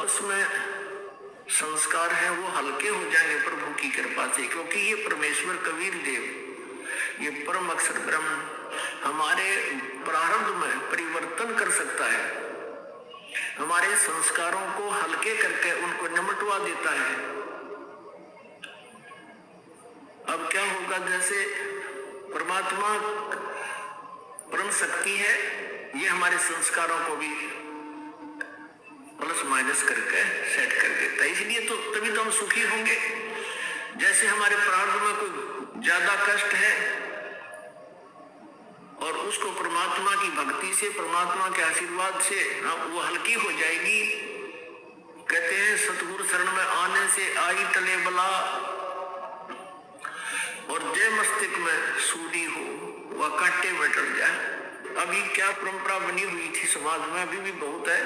उसमें संस्कार है वो हल्के हो जाएंगे प्रभु की कृपा से, क्योंकि ये परमेश्वर कबीर देव, ये परम अक्षर ब्रह्म हमारे प्रारब्ध में परिवर्तन कर सकता है, हमारे संस्कारों को हल्के करके उनको निमटवा देता है। अब क्या होगा, जैसे परमात्मा परम शक्ति है, ये हमारे संस्कारों को भी प्लस माइनस करके सेट कर देता है। इसलिए तो तभी तो हम सुखी होंगे। जैसे हमारे प्रारब्ध में कोई ज्यादा कष्ट है और उसको परमात्मा की भक्ति से, परमात्मा के आशीर्वाद से वो हल्की हो जाएगी। कहते हैं सतगुरु शरण में आने से आई टले बला, और जय मस्तिष्क में सूडी हो वह कांटे में टल जाए। अभी क्या परंपरा बनी हुई थी समाज में, अभी भी बहुत है,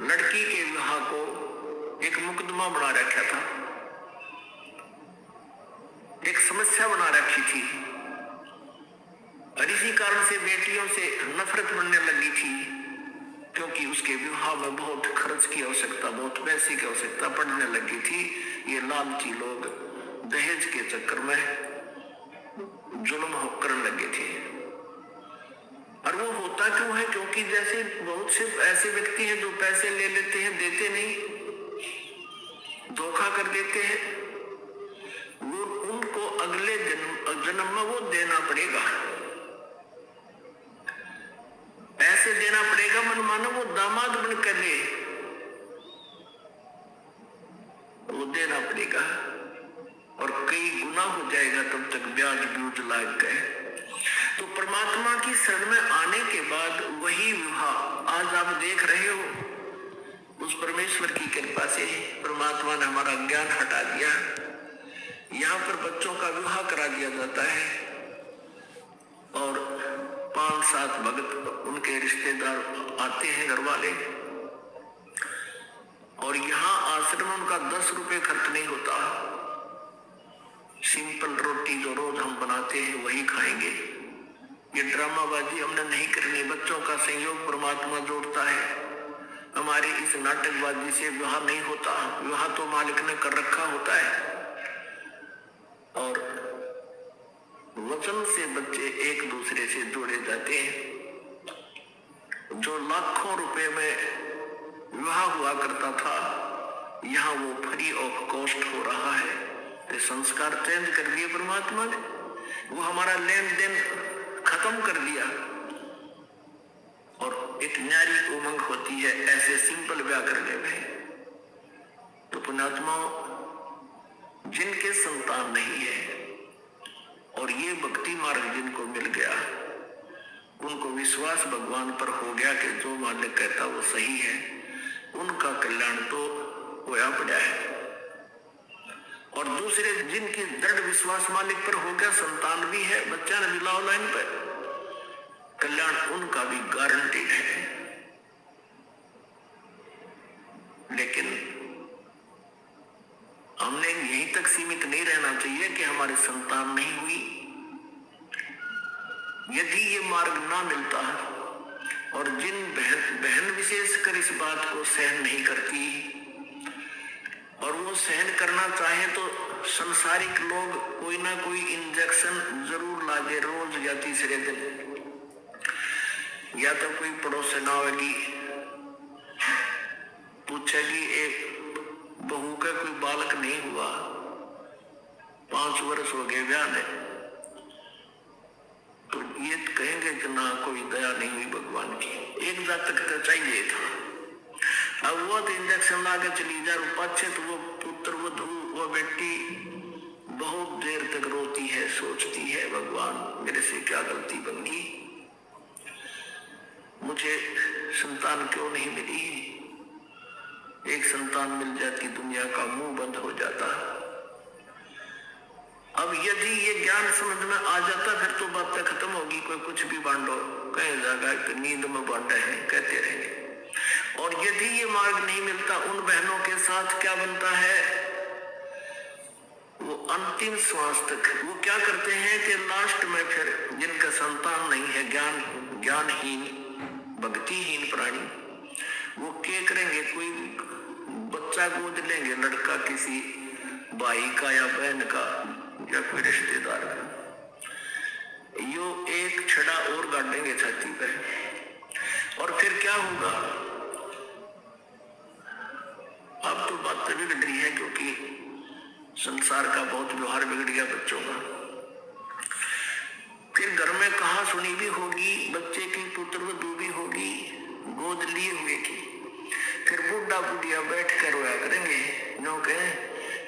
लड़की के विवाह को एक मुकदमा बना रखा था, एक समस्या बना रखी थी, और इसी कारण से बेटियों से नफरत बढ़ने लगी थी, क्योंकि उसके विवाह में बहुत खर्च की आवश्यकता, बहुत पैसे की आवश्यकता पड़ने लगी थी। ये लालची लोग दहेज के चक्कर में जुल्म करने लगे थे। और वो होता क्यों है, क्योंकि जैसे बहुत से ऐसे व्यक्ति हैं जो पैसे ले लेते हैं, देते नहीं, धोखा कर देते हैं, वो उनको अगले जन्म में वो देना पड़ेगा, पैसे देना पड़ेगा। मन मानो वो दामाद बनकर ले, वो देना पड़ेगा, और कई गुना हो जाएगा, तब तक ब्याज ब्यूज लाग गए। तो परमात्मा की शरण में आने के बाद वही विवाह आज आप देख रहे हो, उस परमेश्वर की कृपा से परमात्मा ने हमारा ज्ञान हटा दिया। यहाँ पर बच्चों का विवाह करा दिया जाता है, और 5-7 भक्त उनके रिश्तेदार आते हैं, घर वाले, और यहाँ आश्रम में उनका 10 रुपए खर्च नहीं होता। सिंपल रोटी जो रोज हम बनाते हैं वही खाएंगे। ये ड्रामाबाजी हमने नहीं करनी, बच्चों का संयोग परमात्मा जोड़ता है। हमारी इस नाटकबाजी से विवाह नहीं होता, विवाह तो मालिक ने कर रखा होता है, और वचन से बच्चे एक दूसरे से जोड़े जाते हैं। जो लाखों रुपए में विवाह हुआ करता था, यहाँ वो फ्री ऑफ कॉस्ट हो रहा है। तो संस्कार चेंज कर दिए परमात्मा ने, वो हमारा लेन देन खत्म कर दिया, और एक न्यारी उमंग होती है ऐसे सिंपल ब्याह करने में। तो पुण्यात्मा जिनके संतान नहीं है और ये भक्ति मार्ग जिनको मिल गया, उनको विश्वास भगवान पर हो गया कि जो मालिक कहता वो सही है, उनका कल्याण तो होया पड़ा है। और दूसरे जिनकी दृढ़ विश्वास मालिक पर हो गया, संतान भी है, बच्चा ने भी लाओ लाइन पर, कल्याण उनका भी गारंटीड है। लेकिन हमने यहीं तक सीमित नहीं रहना चाहिए कि हमारे संतान नहीं हुई। यदि ये मार्ग ना मिलता, और जिन बहन विशेषकर इस बात को सहन नहीं करती, और वो सहन करना चाहे तो संसारिक लोग कोई ना कोई इंजेक्शन जरूर लागे रोज या तीसरे दिन, या तो कोई पड़ोसन आवेगी पूछेगी एक बहू का कोई बालक नहीं हुआ, 5 वर्ष हो गए ब्याह में, तो ये कहेंगे कि ना कोई दया नहीं हुई भगवान की, एक जातक तो चाहिए था। अब वो तो इंजेक्शन ला के चली जा पाछे, तो वो पुत्र वो बेटी बहुत देर तक रोती है, सोचती है भगवान मेरे से क्या गलती बन गई, मुझे संतान क्यों नहीं मिली। एक संतान मिल जाती दुनिया का मुंह बंद हो जाता। अब यदि ये ज्ञान समझ में आ जाता, फिर तो बातें खत्म होगी, कोई कुछ भी बांटो, कहीं जाएगा कि नींद में बांटे हैं कहते रहेंगे। और यदि ये मार्ग नहीं मिलता, उन बहनों के साथ क्या बनता है, वो अंतिम श्वास तक वो क्या करते हैं कि लास्ट में फिर जिनका संतान नहीं है, ज्ञानहीन भक्तिहीन प्राणी, वो क्या करेंगे, कोई बच्चा गोद लेंगे, लड़का किसी भाई का या बहन का या कोई रिश्तेदार का, यो एक छड़ा और गाड़ेंगे छाती पर। और फिर क्या होगा, अब तो बात बिगड़ रही है क्योंकि संसार का बहुत व्यवहार बिगड़ गया बच्चों का। फिर घर में कहा सुनी भी होगी, बच्चे की पुत्रवधू भी होगी, गोद लिए हुए की। फिर बुढ़ा बुढ़िया बैठ कर रोया करेंगे, नो कहे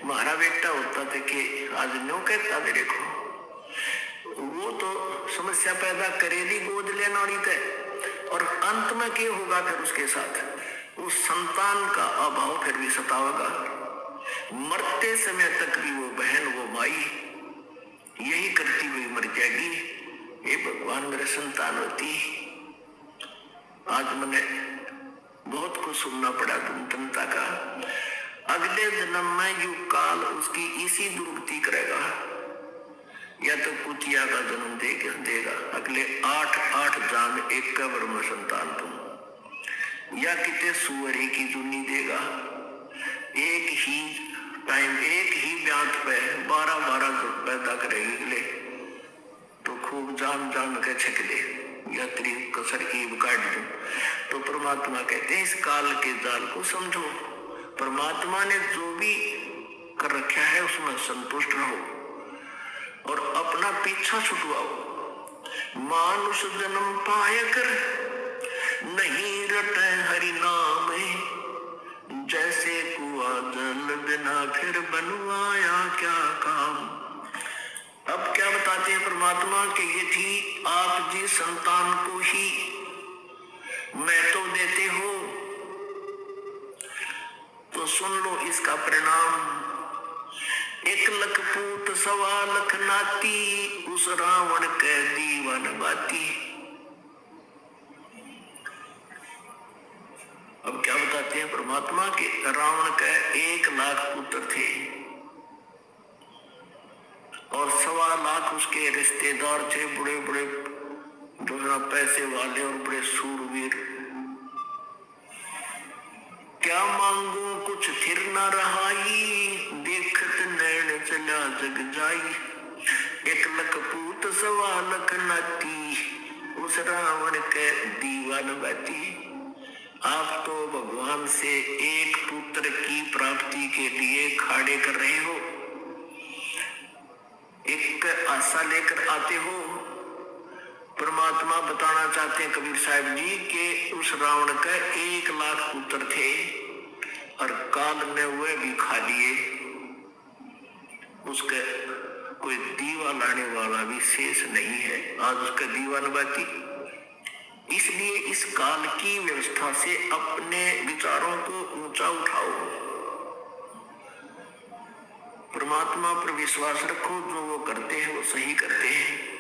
हमारा बेटा होता थे कि आज नो कहता मेरे को। वो तो समस्या पैदा करेगी गोद लेना वाली तय। और अंत में क्या होगा फिर उसके साथ, उस संतान का अभाव फिर भी सतावेगा। मरते समय तक भी वो बहन वो माई यही करती हुई मर जाएगी, हे भगवान मेरे संतान होती। आज मैंने बहुत कुछ सुनना पड़ा जनता का। अगले जन्म में यू काल उसकी इसी दुर्गति करेगा, या तो कुतिया का जन्म देगा अगले 8 जान एक कब्र में संतान तुम, या कितने सुअरी की जुनी देगा। एक ही टाइम एक ही ब्याज पे 12 पैदा करेगी ले, तो खूब जान जान के छकले या तेरी कसर ईब काट दो। तो परमात्मा कहते हैं इस काल के जाल को समझो, परमात्मा ने जो भी कर रखा है उसमें संतुष्ट रहो और अपना पीछा छुटवाओ। मानुष जन्म पाया कर नहीं रटे हरि नाम, जैसे कुआ जल बिना फिर बनवाया क्या काम। अब क्या बताते हैं परमात्मा के ये थी आप जी संतान को ही महत्व देते हो, तो सुन लो इसका परिणाम। 1 लाख पूत 1.25 लाख नाती, उस रावण के दीवान बाती। अब क्या बताते हैं परमात्मा के रावण के 1 लाख पुत्र थे और 1.25 लाख उसके रिश्तेदार थे, बड़े बड़े जो पैसे वाले और बड़े सूरवीर। क्या मांगू कुछ थिर न रहाई, देखत नैन चला जग जाई। 1 लाख पूत 1.25 लाख नाती, उस रावण के दीवान बाती। आप तो भगवान से एक पुत्र की प्राप्ति के लिए खाड़े कर रहे हो, एक आशा लेकर आते हो। परमात्मा बताना चाहते हैं कबीर साहब जी के उस रावण का 1 लाख पुत्र थे और काल ने वह भी खा लिए, उसका कोई दीवा लाने वाला भी शेष नहीं है। आज उसका दीवान बाती। इसलिए इस काल की व्यवस्था से अपने विचारों को ऊंचा उठाओ, परमात्मा पर विश्वास रखो, जो वो करते हैं वो सही करते हैं।